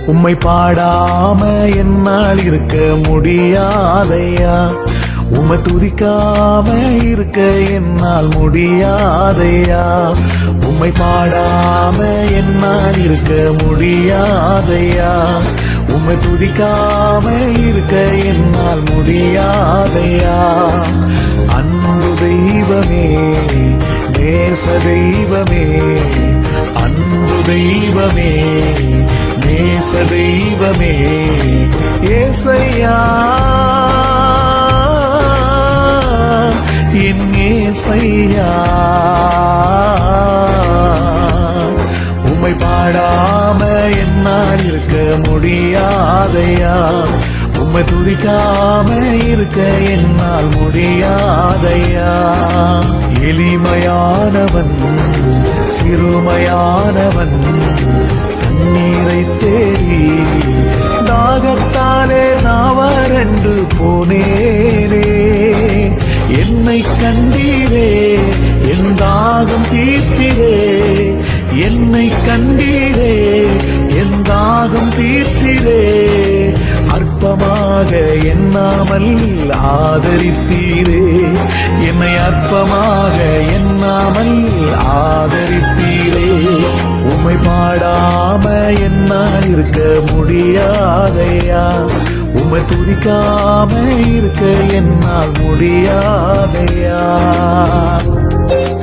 உம்மை பாடாம என்னால் இருக்க முடியாதையா. உம்மை துதிக்காம இருக்க என்னால் முடியாதையா. உம்மை பாடாம என்னால் இருக்க முடியாதையா. உம்மை துதிக்காம இருக்க என்னால் முடியாதையா. அன்பு தெய்வமே, நேச தெய்வமே, அன்பு தெய்வமே, நேச தெய்வமே, ஏசையா, என் ஏசையா. உம்மை பாடாம என்னால் இருக்க முடியாதையா. உம்மை துதிக்காம இருக்க என்னால் முடியாதையா. எளிமையானவன், சிறுமையானவன், தண்ணீரை தேடி தாகத்தாலே நான் வறண்டு போனேனே. என்னை கண்டீரே, என் தாகம் தீர்த்திரே. என்னை கண்டீரே, என் தாகம் தீர்த்திரே. அற்பமாக எண்ணாமல் ஆதரித்தீரே. என்னை அற்பமாக எண்ணாமல் ஆதரித்தீரே. உம்மை பாடாம என்னால் இருக்க முடியாதையா. உம்மை துதிக்காம இருக்க என்னால் முடியாதையா.